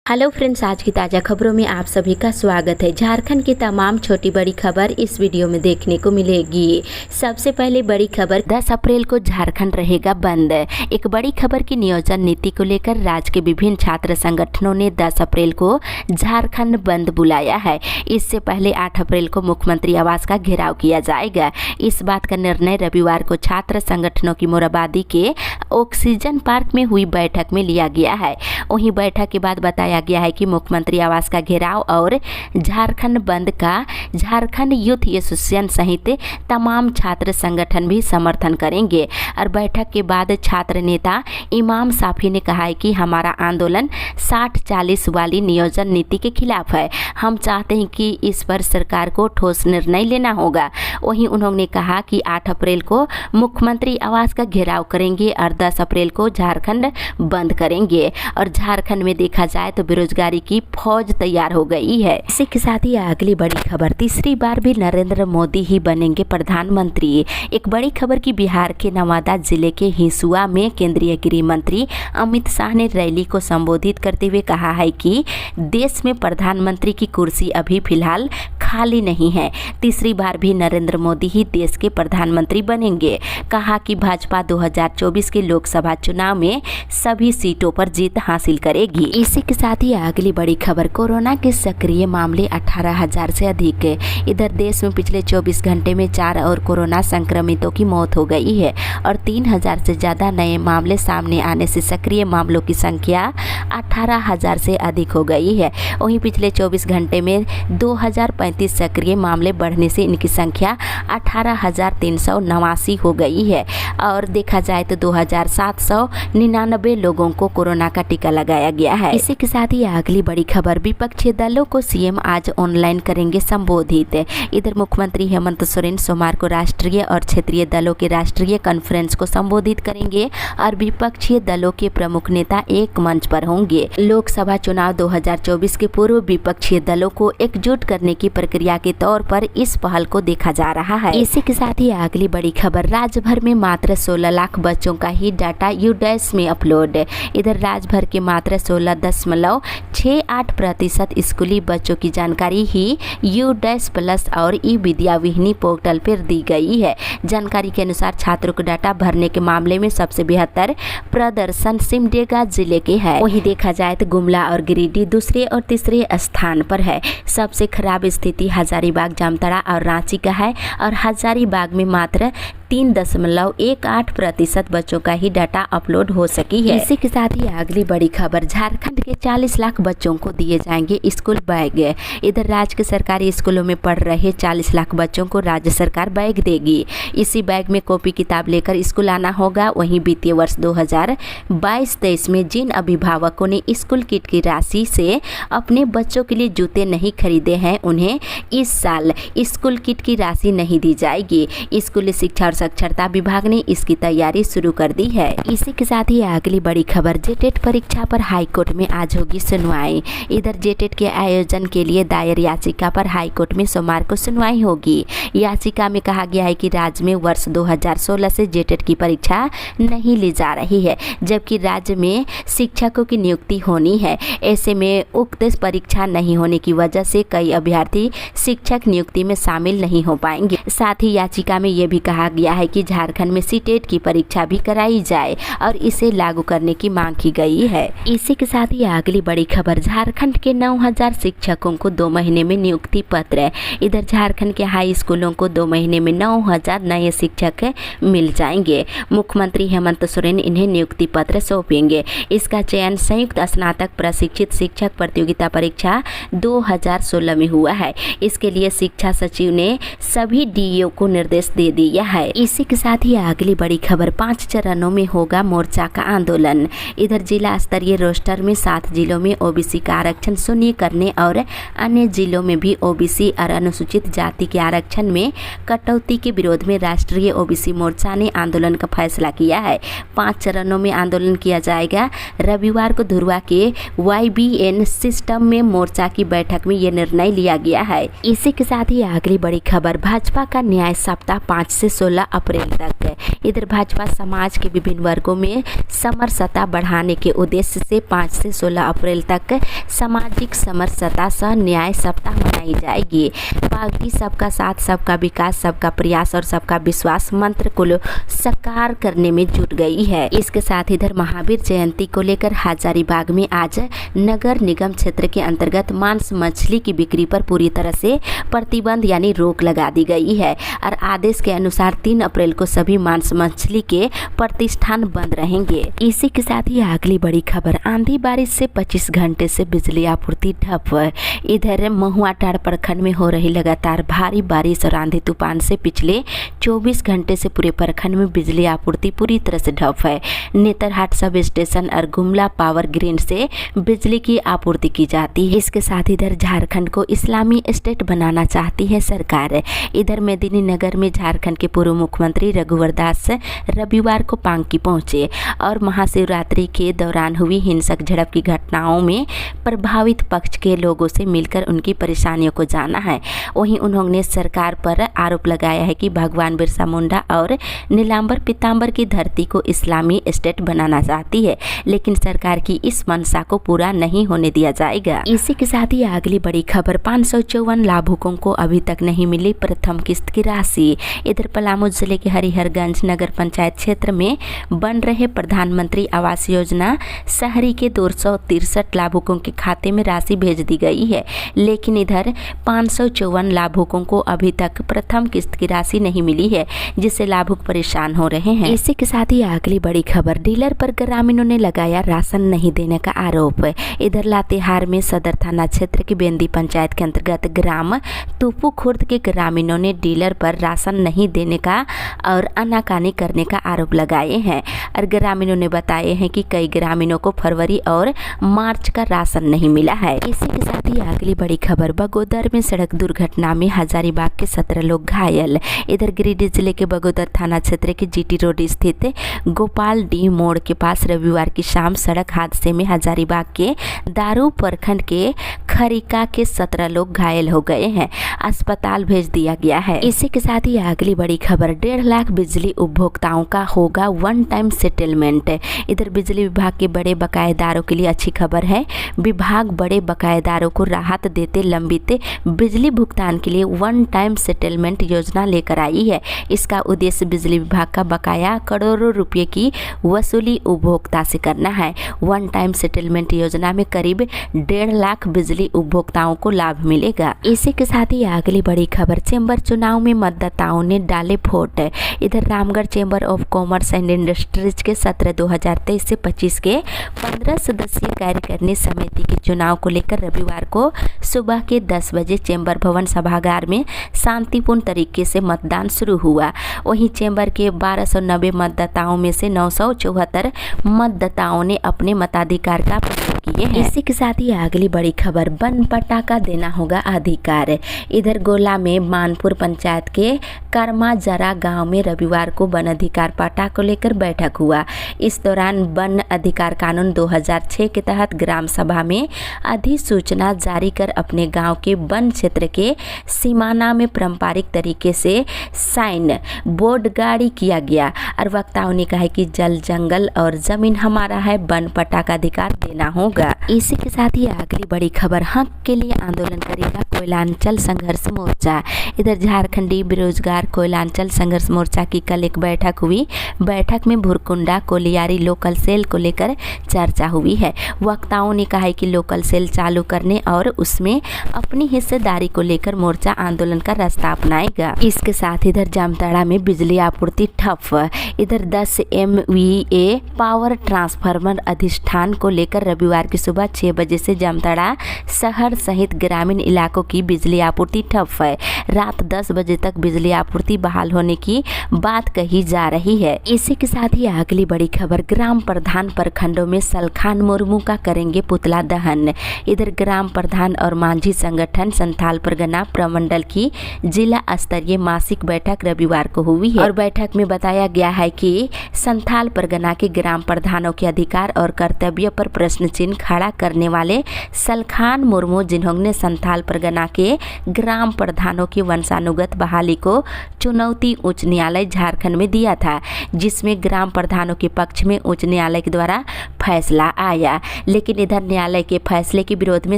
Hello friends, आज की ताज़ा खबरों में आप सभी का स्वागत है। झारखंड की तमाम छोटी बड़ी खबर इस वीडियो में देखने को मिलेगी। सबसे पहले बड़ी खबर, 10 अप्रैल को झारखंड रहेगा बंद। एक बड़ी खबर की नियोजन नीति को लेकर राज्य के विभिन्न छात्र संगठनों ने 10 अप्रैल को झारखंड बंद बुलाया है। इससे पहले 8 अप्रैल को मुख्यमंत्री आवास का घेराव किया जाएगा। इस बात का निर्णय रविवार को छात्र संगठनों की मोरहाबादी के ऑक्सीजन पार्क में हुई बैठक में लिया गया है। वहीं बैठक के बाद बताया गया है कि मुख्यमंत्री आवास का घेराव और झारखंड बंद का झारखंड यूथ एसोसिएशन सहित तमाम छात्र संगठन भी समर्थन करेंगे। और बैठक के बाद छात्र नेता इमाम साफी ने कहा है कि हमारा आंदोलन 60-40 वाली नियोजन नीति के खिलाफ है। हम चाहते हैं कि इस पर सरकार को ठोस निर्णय लेना होगा। वहीं उन्होंने कहा कि 8 अप्रैल को मुख्यमंत्री आवास का घेराव करेंगे और 10 अप्रैल को झारखंड बंद करेंगे। और झारखंड में देखा जाए तो बेरोजगारी की फौज तैयार हो गई है। इसी के साथ ही अगली बड़ी खबर, तीसरी बार भी नरेंद्र मोदी ही बनेंगे प्रधानमंत्री। एक बड़ी खबर की बिहार के नवादा जिले के हिसुआ में केंद्रीय गृह मंत्री अमित शाह ने रैली को संबोधित करते हुए कहा है कि देश में प्रधानमंत्री की कुर्सी अभी फिलहाल खाली नहीं है। तीसरी बार भी नरेंद्र मोदी ही देश के प्रधानमंत्री बनेंगे। कहा कि भाजपा 2024 के लोकसभा चुनाव में सभी सीटों पर जीत हासिल करेगी। इसी के साथ ही अगली बड़ी खबर, कोरोना के सक्रिय मामले 18,000 से अधिक। इधर देश में पिछले 24 घंटे में 4 और कोरोना संक्रमितों की मौत हो गई है और 3,000 से ज़्यादा नए मामले सामने आने से सक्रिय मामलों की संख्या 18,000 से अधिक हो गई है। वहीं पिछले 24 घंटे में 2,035 सक्रिय मामले बढ़ने से इनकी संख्या 18,389 हो गई है। और देखा जाए तो 2,799 लोगों को कोरोना का टीका लगाया गया है। इसी के साथ ही अगली बड़ी खबर, विपक्षी दलों को सीएम आज ऑनलाइन करेंगे संबोधित। इधर मुख्यमंत्री हेमंत सोरेन सोमवार को राष्ट्रीय और क्षेत्रीय दलों के राष्ट्रीय कॉन्फ्रेंस को संबोधित करेंगे और विपक्षी दलों के प्रमुख नेता एक मंच पर होंगे। लोकसभा चुनाव 2024 के पूर्व विपक्षी दलों को एकजुट करने की प्रक्रिया के तौर पर इस पहल को देखा जा रहा है। इसी के साथ ही अगली बड़ी खबर, राज्य भर में मात्र 16 लाख बच्चों का ही डाटा यूडैश में अपलोड। इधर राज्य भर के मात्र 16.68% स्कूली बच्चों की जानकारी ही यूडैश प्लस और ई विद्या वाहिनी पोर्टल पर दी गई है। जानकारी के अनुसार छात्रों को डाटा भरने के मामले में सबसे बेहतर प्रदर्शन सिमडेगा जिले के है। वहीं देखा जाए तो गुमला और गिरिडीह दूसरे और तीसरे स्थान पर है। सबसे खराब स्थिति हजारीबाग, जामताड़ा और रांची का है और हजारीबाग में मात्र 3.18% बच्चों का ही डाटा अपलोड हो सकी है। इसी के साथ ही अगली बड़ी खबर, झारखंड के 40 लाख बच्चों को दिए जाएंगे स्कूल बैग। इधर राज्य के सरकारी स्कूलों में पढ़ रहे 40 लाख बच्चों को राज्य सरकार बैग देगी। इसी बैग में कॉपी किताब लेकर स्कूल आना होगा। वहीं वित्तीय वर्ष 2022-23 में जिन अभिभावकों ने स्कूल किट की राशि से अपने बच्चों के लिए जूते नहीं खरीदे हैं, उन्हें इस साल स्कूल किट की राशि नहीं दी जाएगी। स्कूली शिक्षा और साक्षरता विभाग ने इसकी तैयारी शुरू कर दी है। इसी के साथ ही अगली बड़ी खबर, जेटेट परीक्षा पर हाईकोर्ट में आज होगी सुनवाई। इधर जेटेट के आयोजन के लिए दायर याचिका पर हाईकोर्ट में सोमवार को सुनवाई होगी। याचिका में कहा गया है कि राज्य में वर्ष 2016 से जेटेट की परीक्षा नहीं ली जा रही है, जबकि राज्य में शिक्षकों की नियुक्ति होनी है। ऐसे में उक्त परीक्षा नहीं होने की वजह से कई अभ्यर्थी शिक्षक नियुक्ति में शामिल नहीं हो पाएंगे। साथ ही याचिका में यह भी कहा गया है कि झारखंड में सीटेट की परीक्षा भी कराई जाए और इसे लागू करने की मांग की गई है। इसी के साथ ही अगली बड़ी खबर, झारखंड के 9,000 शिक्षकों को 2 महीने में नियुक्ति पत्र। इधर झारखंड के हाई स्कूलों को 2 महीने में 9,000 नए शिक्षक मिल जाएंगे। मुख्यमंत्री हेमंत सोरेन इन्हें नियुक्ति पत्र सौंपेंगे। इसका चयन संयुक्त स्नातक प्रशिक्षित शिक्षक प्रतियोगिता परीक्षा 2016 में हुआ है। इसके लिए शिक्षा सचिव ने सभी डीईओ को निर्देश दे दिया है। इसी के साथ ही अगली बड़ी खबर, 5 चरणों में होगा मोर्चा का आंदोलन। इधर जिला स्तरीय रोस्टर में 7 जिलों में ओबीसी का आरक्षण शून्य करने और अन्य जिलों में भी ओबीसी और अनुसूचित जाति के आरक्षण में कटौती के विरोध में राष्ट्रीय ओबीसी मोर्चा ने आंदोलन का फैसला किया है। 5 चरणों में आंदोलन किया जाएगा। रविवार को धुरवा के YBN सिस्टम में मोर्चा की बैठक में यह निर्णय लिया गया है। इसी के साथ ही अगली बड़ी खबर, भाजपा का न्याय सप्ताह 5 से 16 अप्रैल तक। इधर भाजपा समाज के विभिन्न वर्गों में समरसता बढ़ाने के उद्देश्य से 5 से 16 अप्रैल तक सामाजिक समरसता सह न्याय सप्ताह मनाई जाएगी। पार्टी सबका साथ, सबका विकास, सबका प्रयास और सबका विश्वास मंत्र को साकार करने में जुट गई है। इसके साथ इधर महावीर जयंती को लेकर हजारीबाग में आज नगर निगम क्षेत्र के अंतर्गत मांस मछली की बिक्री पर पूरी तरह से प्रतिबंध यानी रोक लगा दी गई है और आदेश के अनुसार 3 अप्रैल को सभी मांस मछली के प्रतिष्ठान बंद रहेंगे। इसी के साथ ही अगली बड़ी खबर, आंधी बारिश से 25 घंटे से बिजली आपूर्ति ठप। इधर महुआटांड़ प्रखंड में हो रही लगातार भारी बारिश और आंधी तूफान से पिछले 24 घंटे से पूरे प्रखंड में बिजली आपूर्ति पूरी तरह से ठप है। नेतरहाट सब स्टेशन और गुमला पावर ग्रिड से बिजली की आपूर्ति की जाती है। इसके साथ इधर झारखंड को इस्लामी स्टेट बनाना चाहती है सरकार। इधर मेदिनीनगर में झारखंड के पूर्व मुख्यमंत्री रघुवर दास रविवार को पांकी पहुंचे और महाशिवरात्रि के दौरान हुई हिंसक झड़प की घटनाओं में प्रभावित पक्ष के लोगों से मिलकर उनकी परेशानियों को जाना है। वहीं उन्होंने सरकार पर आरोप लगाया है कि भगवान बिरसा मुंडा और नीलांबर पीताम्बर की धरती को इस्लामी स्टेट बनाना चाहती है, लेकिन सरकार की इस मंशा को पूरा नहीं होने दिया जाएगा। इसी के साथ ही अगली बड़ी खबर, 554 लाभुकों को अभी तक नहीं मिली प्रथम किस्त की राशि। इधर पलामू जिले के हरिहरगंज नगर पंचायत क्षेत्र में बन रहे प्रधानमंत्री आवास योजना शहरी के 263 लाभुकों के खाते में राशि भेज दी गई है, लेकिन इधर 554 लाभुकों को अभी तक प्रथम किस्त की राशि नहीं मिली है, जिससे लाभुक परेशान हो रहे हैं। इसी के साथ ही अगली बड़ी खबर, डीलर पर ग्रामीणों ने लगाया राशन नहीं देने का आरोप। इधर लातेहार में सदर थाना क्षेत्र की बेंदी पंचायत के अंतर्गत ग्राम तुपू खुर्द के ग्रामीणों ने डीलर पर राशन नहीं देने का और आनाकानी करने का आरोप लगाए हैं और ग्रामीणों ने बताए हैं कि कई ग्रामीणों को फरवरी और मार्च का राशन नहीं मिला है। इसी के साथ ही अगली बड़ी खबर, बगोदर में सड़क दुर्घटना में हजारीबाग के 17 लोग घायल। इधर गिरिडीह जिले के बगोदर थाना क्षेत्र के जीटी रोड स्थित गोपाल डी मोड़ के पास रविवार की शाम सड़क हादसे में हजारीबाग के दारू प्रखंड के खरीका के 17 लोग घायल हो गए हैं, अस्पताल भेज दिया गया है। इसी के साथ ही अगली बड़ी खबर, 1.5 लाख बिजली उपभोक्ताओं का होगा वन टाइम सेटलमेंट। इधर बिजली विभाग के बड़े बकायेदारों के लिए अच्छी खबर है। विभाग बड़े बकायेदारों को राहत देते लंबित बिजली भुगतान के लिए वन टाइम सेटलमेंट योजना लेकर आई है। इसका उद्देश्य बिजली विभाग का बकाया करोड़ों रुपए की वसूली उपभोक्ता से करना है। वन टाइम सेटलमेंट योजना में करीब 1.5 लाख बिजली उपभोक्ताओं को लाभ मिलेगा। इसी के साथ ही अगली बड़ी खबर, चेंबर चुनाव में मतदाताओं ने डाले वोट। इधर Ramgarh chamber of commerce and industries के सत्र 2023 से 25 के 15 सदस्यीय कार्यकारिणी समिति के चुनाव को लेकर रविवार को सुबह के 10 बजे चेंबर भवन सभागार में शांतिपूर्ण तरीके से मतदान शुरू हुआ। वहीं चेंबर के 1290 मतदाताओं में से 974 मतदाताओं ने अपने मताधिकार का प्रयोग किए हैं। इसी के साथ ही अगली बड़ी खबर, वन पटाखा देना होगा अधिकार। इधर गोला में मानपुर पंचायत के कर्मा जरा गांव में रविवार को वन अधिकार पट्टा को लेकर बैठक हुआ। इस दौरान वन अधिकार कानून 2006 के तहत ग्राम सभा में अधिसूचना जारी कर अपने गांव के वन क्षेत्र के सीमाना में पारंपरिक तरीके से साइन बोर्ड गाड़ी किया गया और वक्ताओं ने कहा कि जल जंगल और जमीन हमारा है, वन पट्टा का अधिकार देना होगा। इसी के साथ ही अगली बड़ी खबर, हक के लिए आंदोलन करेगा कोयलांचल संघर्ष मोर्चा। इधर झारखंडी बेरोजगार कोयलांचल संघर्ष मोर्चा की कल एक बैठक हुई। बैठक में भुरकुंडा कोलियारी लोकल सेल को लेकर चर्चा हुई है। वक्ताओं ने कहा कि लोकल सेल चालू करने और उसमें अपनी हिस्सेदारी को लेकर मोर्चा आंदोलन का रास्ता अपनाएगा। इसके साथ इधर जामताड़ा में बिजली आपूर्ति ठप। इधर 10 MVA पावर ट्रांसफार्मर अधिष्ठान को लेकर रविवार की सुबह 6 बजे से जामताड़ा शहर सहित ग्रामीण इलाकों की बिजली आपूर्ति ठप है। रात 10 बजे तक बिजली आपूर्ति बहाल होने की बात कही जा रही है। इसी के साथ ही अगली बड़ी खबर, ग्राम प्रधान प्रखंडों में सलखान मुर्मू का करेंगे पुतला दहन। इधर ग्राम प्रधान और मांझी संगठन संथाल परगना प्रमंडल की जिला स्तरीय मासिक बैठक रविवार को हुई है और बैठक में बताया गया है कि संथाल परगना के ग्राम प्रधानों के अधिकार और कर्तव्य पर प्रश्न चिन्ह खड़ा करने वाले सलखान मुर्मू, जिन्होंने संथाल परगना के ग्राम प्रधानों की वंशानुगत बहाली को चुनौती उच्च न्यायालय झारखंड में दिया था, जिसमें ग्राम प्रधानों के पक्ष में उच्च न्यायालय के द्वारा फैसला आया। लेकिन इधर न्यायालय के फैसले के विरोध में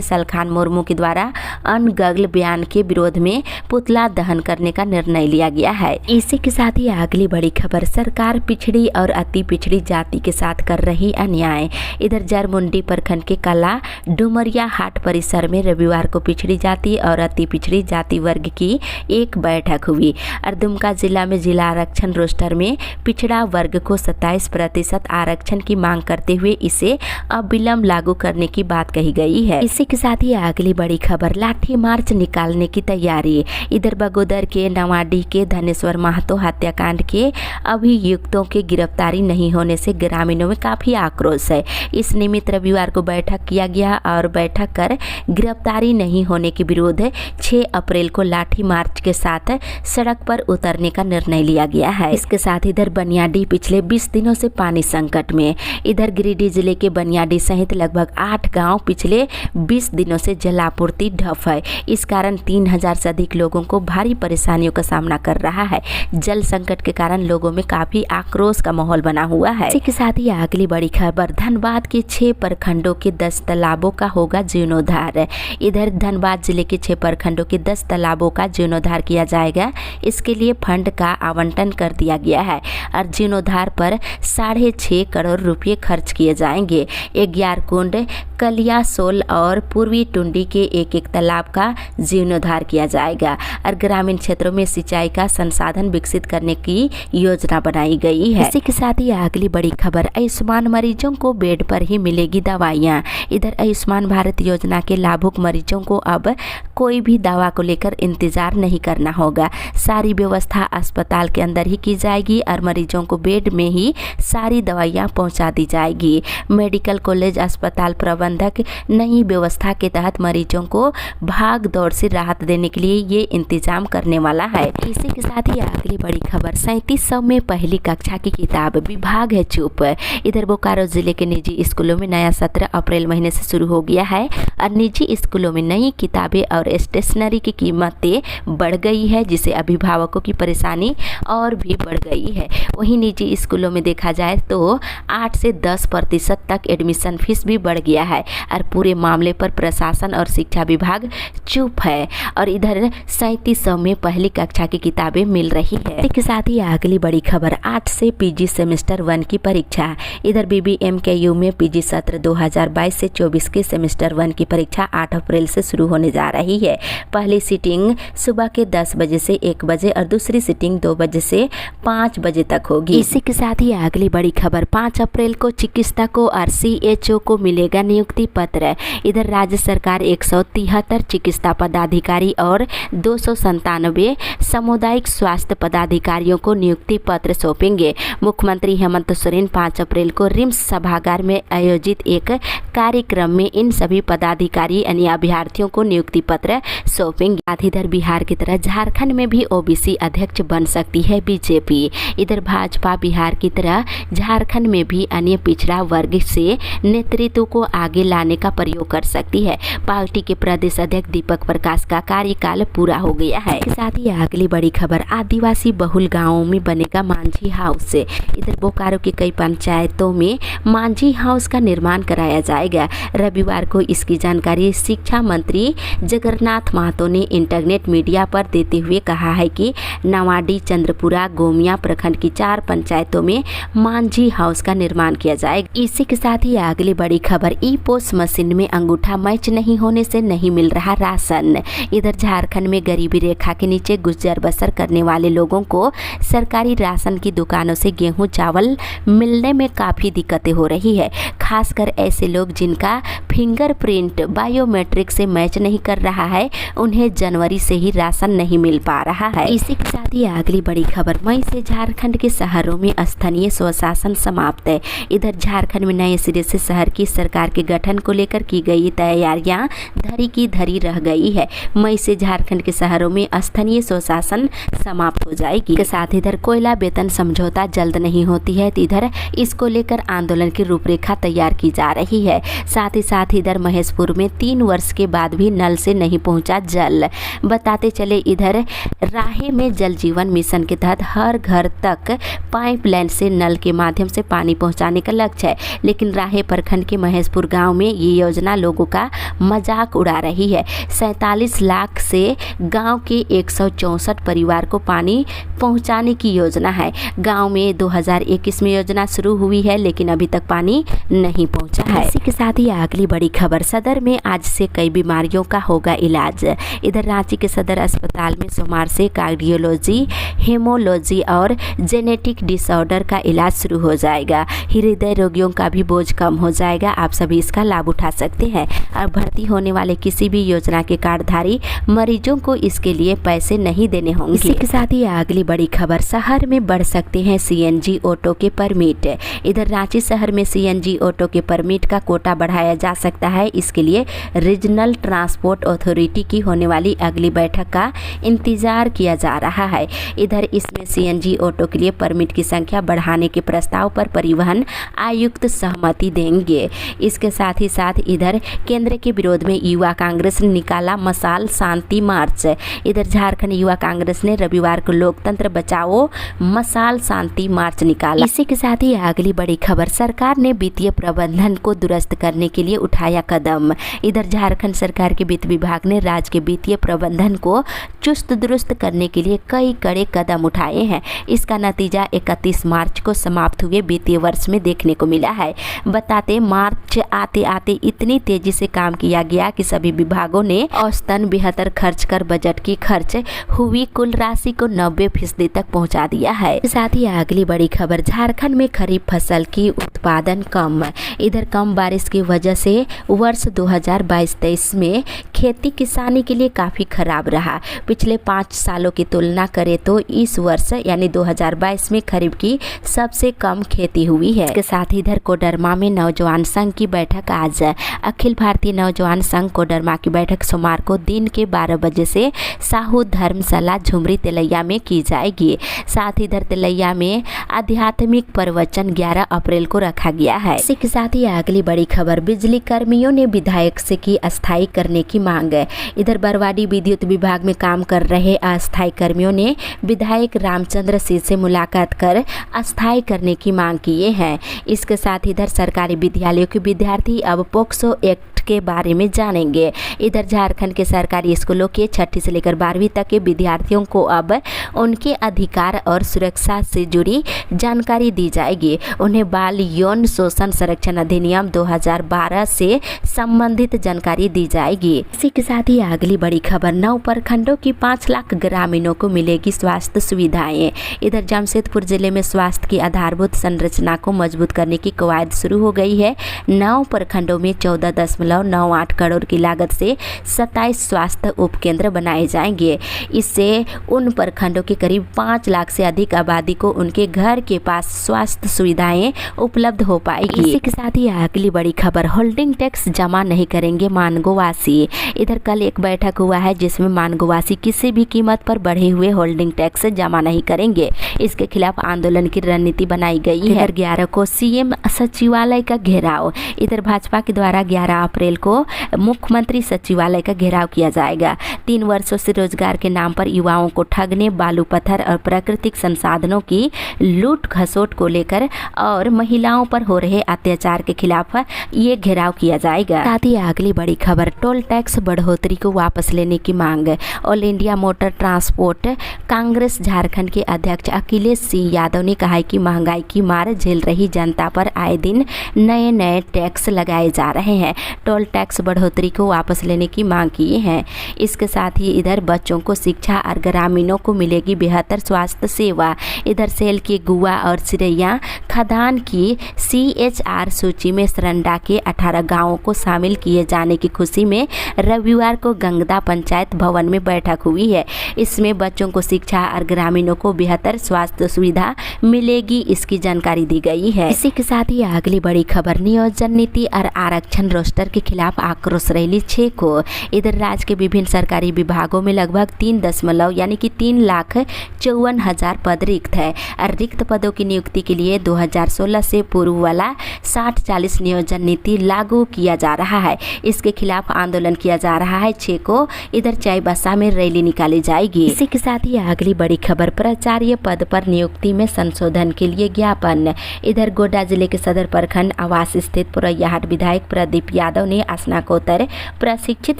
सलखान मुर्मू के द्वारा अनगढ़ बयान के विरोध में पुतला दहन करने का निर्णय लिया गया है। इसी के साथ ही अगली बड़ी खबर, सरकार पिछड़ी और अति पिछड़ी जाति के साथ कर रही अन्याय। इधर जरमुंडी प्रखंड के कला डुमरिया हाट परिसर में रविवार को पिछड़ी जाति और अति पिछड़ी जाति वर्ग की एक बैठक हुई और दुमका जिला में जिला आरक्षण रोस्टर में पिछड़ा वर्ग को 27% आरक्षण की मांग करते हुए इसे अविलंब लागू करने की बात कही गई है। इसी के साथ ही अगली बड़ी खबर, लाठी मार्च निकालने की तैयारी। इधर बगोदर के नवाडीह के धनेश्वर महतो हत्याकांड के अभियुक्तों के गिरफ्तारी नहीं होने से ग्रामीणों में काफी आक्रोश है। इस निमित्त रविवार को बैठक किया गया और बैठक कर गिरफ्तारी नहीं होने के विरोध 6 अप्रैल को लाठी मार्च के साथ सड़क पर उतरने का निर्णय लिया गया है। इसके साथ इधर बनियाडीह पिछले 20 दिनों से पानी संकट में। इधर गिरिडीह जिले के बनियाडीह सहित लगभग 8 गांव पिछले 20 दिनों से जलापूर्ति ठप है। इस कारण 3000 से अधिक लोगों को भारी परेशानियों का सामना कर रहा है। जल संकट के कारण लोगों में काफी आक्रोश का माहौल बना हुआ है। इसी के साथ ही अगली बड़ी खबर, धनबाद के 6 प्रखंडों के 10 तालाबों का होगा जीर्णोद्धार। इधर धनबाद जिले के 6 प्रखंडों के 10 तालाबों का जीर्णोद्धार किया जाएगा। इसके लिए फंड का आवंटन कर दिया गया है और जीर्णोद्धार पर 6.5 करोड़ रुपए खर्च किए जाएंगे। 11 कुंड, कलिया, सोल और पूर्वी टुंडी के एक तालाब का जीर्णोद्धार किया जाएगा और ग्रामीण क्षेत्रों में सिंचाई का संसाधन विकसित करने की योजना बनाई गई है। इसी के साथ ही अगली बड़ी खबर, आयुष्मान मरीजों को बेड पर ही मिलेगी दवाइयाँ। इधर आयुष्मान भारत योजना के लाभुक मरीजों को अब कोई भी दवा को लेकर इंतजार नहीं करना होगा। सारी व्यवस्था अस्पताल के अंदर ही की जाएगी और मरीजों को बेड में ही सारी दवाइयाँ पहुँचा दी जाएगी। मेडिकल कॉलेज अस्पताल प्रबंधक नई व्यवस्था के तहत मरीजों को भाग दौड़ से राहत देने के लिए ये इंतजाम करने वाला है। इसी के साथ ही अगली बड़ी खबर, 3700 में पहली कक्षा की किताब विभाग है चुप। इधर बोकारो जिले के निजी स्कूलों में नया सत्र अप्रैल महीने से शुरू हो गया है और निजी स्कूलों में नई किताबें और स्टेशनरी की कीमतें बढ़ गई है, जिससे अभिभावकों की परेशानी और भी बढ़ गई है। वहीं निजी स्कूलों में देखा जाए तो 8 से 10% तक एडमिशन फीस भी बढ़ गया है और पूरे मामले पर प्रशासन और शिक्षा विभाग चुप है और इधर 3700 में पहली कक्षा की किताबें मिल रही है। इसके साथ ही अगली बड़ी खबर, 8 से पीजी सेमेस्टर 1 की परीक्षा। इधर BBMKU में पीजी सत्र 2022 से 24 के सेमेस्टर 1 की परीक्षा 8 अप्रैल से शुरू होने जा रही है। पहली सीटिंग सुबह के 10 बजे से 1 बजे और दूसरी सीटिंग 2 बजे से 5 बजे तक होगी। इसी के साथ ही अगली बड़ी खबर, 5 अप्रैल को चिकित्सकों और CHO को मिलेगा नियुक्ति पत्र। इधर राज्य सरकार 173 चिकित्सा पदाधिकारी और 297 सामुदायिक स्वास्थ्य पदाधिकारियों को नियुक्ति पत्र सौंपेंगे। मुख्यमंत्री हेमंत सोरेन 5 अप्रैल को रिम्स सभागार में आयोजित एक कार्यक्रम में इन सभी पदाधिकारी यानी अभ्यर्थियों को नियुक्ति पत्र सौंपेंगे। इधर बिहार की तरह झारखंड में भी OBC अध्यक्ष बन सकती है BJP। इधर भाजपा बिहार की तरह झारखंड में भी अन्य पिछड़ा वर्ग से नेतृत्व को आगे लाने का प्रयोग कर सकती है। पार्टी के प्रदेश अध्यक्ष दीपक प्रकाश का कार्यकाल पूरा हो गया है। इसके साथ ही अगली बड़ी खबर, आदिवासी बहुल गांवों में बनेगा मांझी हाउस। इधर बोकारो के कई पंचायतों में मांझी हाउस का निर्माण कराया जाएगा। रविवार को इसकी जानकारी शिक्षा मंत्री जगन्नाथ महतो ने इंटरनेट मीडिया पर देते हुए कहा है कि नवाडीह, चंद्रपुरा, गोमिया प्रखंड की 4 पंचायतों में मांझी हाउस का निर्माण किया जाएगा। इसी के साथ ही अगली बड़ी खबर, ई-पोस मशीन में अंगूठा मैच नहीं होने से नहीं मिल रहा राशन। इधर झारखंड में गरीबी रेखा के नीचे गुजर बसर करने वाले लोगों को सरकारी राशन की दुकानों से गेहूं चावल मिलने में काफ़ी दिक्कतें हो रही है। खासकर ऐसे लोग जिनका फिंगरप्रिंट बायोमेट्रिक से मैच नहीं कर रहा है, उन्हें जनवरी से ही राशन नहीं मिल पा रहा है। इसी के साथ ही अगली बड़ी खबर, मई से झारखंड के शहरों में स्थानीय स्वशासन समाप्त है। इधर झारखंड में नए सिरे से शहर की सरकार के गठन को लेकर की गई तैयारियां धरी की धरी रह गई है। मई से झारखंड के शहरों में स्थानीय स्वशासन समाप्त हो जाएगी। के साथ इधर कोयला वेतन समझौता जल्द नहीं होती है, तो इधर इसको लेकर आंदोलन की रूपरेखा तैयार की जा रही है। साथ ही इधर महेशपुर में 3 वर्ष के बाद भी नल से नहीं नहीं पहुंचा जल। बताते चले इधर राहे में जल जीवन मिशन के तहत हर घर तक पाइपलाइन से नल के माध्यम से पानी पहुंचाने का लक्ष्य है, लेकिन राहे प्रखंड के महेशपुर गांव में ये योजना लोगों का मजाक उड़ा रही है। 47 लाख से गांव के 164 परिवार को पानी पहुंचाने की योजना है। गांव में 2021 में योजना शुरू हुई है, लेकिन अभी तक पानी नहीं पहुंचा है। इसी के साथ ही अगली बड़ी खबर, सदर में आज से कई बीमारियों का होगा इलाज। इधर रांची के सदर अस्पताल में सोमवार से कार्डियोलॉजी, हेमोलॉजी और जेनेटिक डिसऑर्डर का इलाज शुरू हो जाएगा। हृदय रोगियों का भी बोझ कम हो जाएगा। आप सभी इसका लाभ उठा सकते हैं। अब भर्ती होने वाले किसी भी योजना के कार्डधारी मरीजों को इसके लिए पैसे नहीं देने होंगे। इसी के साथ ही अगली बड़ी खबर, शहर में बढ़ सकते हैं सीएनजी ऑटो के परमिट। इधर रांची शहर में सीएनजी ऑटो के परमिट का कोटा बढ़ाया जा सकता है। इसके लिए रीजनल ट्रांसपोर्ट अथॉरिटी की होने वाली अगली बैठक का इंतजार किया जा रहा है। इधर इसमें सीएनजी ऑटो के लिए परमिट की संख्या बढ़ाने के प्रस्ताव पर परिवहन आयुक्त सहमति देंगे। इसके साथ ही साथ इधर केंद्र के विरोध में युवा कांग्रेस ने निकाला मशाल शांति मार्च। इधर झारखंड युवा कांग्रेस ने रविवार को लोकतंत्र बचाओ मशाल शांति मार्च निकाला। इसी के साथ ही अगली बड़ी खबर, सरकार ने वित्तीय प्रबंधन को दुरुस्त करने के लिए उठाया कदम। इधर झारखंड सरकार के वित्त विभाग ने राज्य के वित्तीय प्रबंधन को चुस्त दुरुस्त करने के लिए कई कड़े कदम उठाए हैं। इसका नतीजा 31 मार्च को समाप्त हुए वित्तीय वर्ष में देखने को मिला है। बताते मार्च आते आते इतनी तेजी से काम किया गया कि सभी विभागों ने औसतन 72 खर्च कर बजट की खर्च हुई कुल राशि को 90% तक पहुंचा दिया है। साथ ही अगली बड़ी खबर, झारखंड में खरीफ फसल की उत्पादन कम। इधर कम बारिश की वजह से वर्ष 2022-23 में खेती किसानी के लिए काफ़ी खराब रहा। पिछले 5 सालों की तुलना करें तो इस वर्ष यानी 2022 में खरीफ की सबसे कम खेती हुई है। इसके साथ ही इधर कोडरमा में नौजवान संघ की बैठक आज। अखिल भारतीय नौजवान संघ कोडरमा की बैठक सोमवार को दिन के 12 बजे से साहू धर्मशाला झुमरी तिलैया में की जाएगी। साथ ही इधर तिलैया में आध्यात्मिक प्रवचन 11 अप्रैल को रखा गया है। इसी के साथ ही अगली बड़ी खबर, बिजली कर्मियों ने विधायक से की अस्थायी करने की मांग। इधर बरवाडी विद्युत विभाग में काम कर रहे अस्थायी कर्मियों ने विधायक रामचंद्र सिंह से मुलाकात कर अस्थायी करने की मांग किए हैं। इसके साथ इधर सरकारी विद्यालयों के विद्यार्थी अब पोक्सो एक्ट के बारे में जानेंगे। इधर झारखंड के सरकारी स्कूलों के 6ठी से लेकर 12वीं तक के विद्यार्थियों को अब उनके अधिकार और सुरक्षा से जुड़ी जानकारी दी जाएगी। उन्हें बाल यौन शोषण संरक्षण अधिनियम 2012 से संबंधित जानकारी दी जाएगी। इसी के साथ ही अगली बड़ी खबर, 9 प्रखंडों की 5 लाख ग्रामीणों को मिलेगी स्वास्थ्य सुविधाएं। इधर जमशेदपुर जिले में स्वास्थ्य की आधारभूत संरचना को मजबूत करने की कवायद शुरू हो गई है। 9 प्रखंडों में 14.98 करोड़ की लागत से 27 स्वास्थ्य उपकेंद्र बनाए जाएंगे। इससे उन प्रखंडों के करीब 5 लाख से अधिक आबादी को उनके घर के पास स्वास्थ्य सुविधाएं उपलब्ध हो पाएगी। इसी के साथ ही अगली बड़ी खबर, होल्डिंग टैक्स जमा नहीं करेंगे मानगोवासी। इधर कल एक बैठक हुआ है जिसमें मानगोवासी किसी भी कीमत पर बढ़े हुए होल्डिंग टैक्स जमा नहीं करेंगे। इसके खिलाफ आंदोलन की रणनीति बनाई गई है। इधर 11 को सीएम सचिवालय का घेराव। इधर भाजपा के द्वारा 11 अप्रैल को मुख्यमंत्री सचिवालय का घेराव किया जाएगा। 3 वर्षों से रोजगार के नाम पर युवाओं को ठगने, बालू पत्थर और प्राकृतिक संसाधनों की लूट खसोट को लेकर और महिलाओं पर हो रहे अत्याचार के खिलाफ ये घेराव किया जाएगा। साथ ही अगली बड़ी खबर, टोल टैक्स बढ़ोतरी को वापस लेने की मांग। All India motor transport Congress Jharkhand के अध्यक्ष अखिलेश सिंह यादव ने कहा है कि महंगाई की मार झेल रही जनता पर आए दिन नए नए टैक्स लगाए जा रहे हैं। टोल टैक्स बढ़ोतरी को वापस लेने की मांग की है। इसके साथ ही इधर बच्चों को शिक्षा और ग्रामीणों को मिलेगी बेहतर स्वास्थ्य सेवा। इधर सेल की गुआ और सिरैया खदान की CHR सूची में सरंडा के 18 गांवों को शामिल किए जाने की खुशी में रविवार को गंगदा पंचायत भवन में बैठक हुई है। इसमें बच्चों को शिक्षा और ग्रामीणों को बेहतर स्वास्थ्य सुविधा मिलेगी, इसकी जानकारी दी गई है। इसी के साथ ही अगली बड़ी खबर, नियोजन नीति और आरक्षण रोस्टर के खिलाफ आक्रोश रैली 6 को। इधर राज्य के विभिन्न सरकारी विभागों में लगभग 3,54,000 पद रिक्त है और रिक्त पदों की नियुक्ति के लिए 2016 से पूर्व वाला 60-40 नियोजन नीति लागू किया जा रहा है। इसके खिलाफ आंदोलन किया किया जा रहा है 6 को इधर चाईबासा में रैली निकाली जाएगी। इसी के साथ ही अगली बड़ी खबर, प्राचार्य पद पर नियुक्ति में संशोधन के लिए ज्ञापन। इधर गोड्डा जिले के सदर प्रखंड आवास स्थित पुरैयाहाट विधायक प्रदीप यादव ने स्नातकोत्तर प्रशिक्षित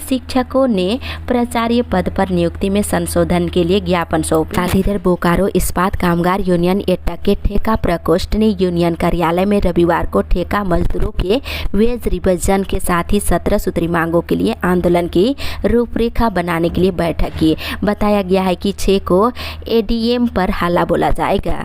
शिक्षकों ने प्राचार्य पद पर नियुक्ति में संशोधन के लिए ज्ञापन सौंपा। इधर बोकारो इस्पात कामगार यूनियन एटा के ठेका प्रकोष्ठ ने यूनियन कार्यालय में रविवार को ठेका मजदूरों के वेज रिविजन के साथ ही 17 सूत्री मांगों के लिए आंदोलन की रूपरेखा बनाने के लिए बैठक की। बताया गया है कि 6 को एडीएम पर हल्ला बोला जाएगा।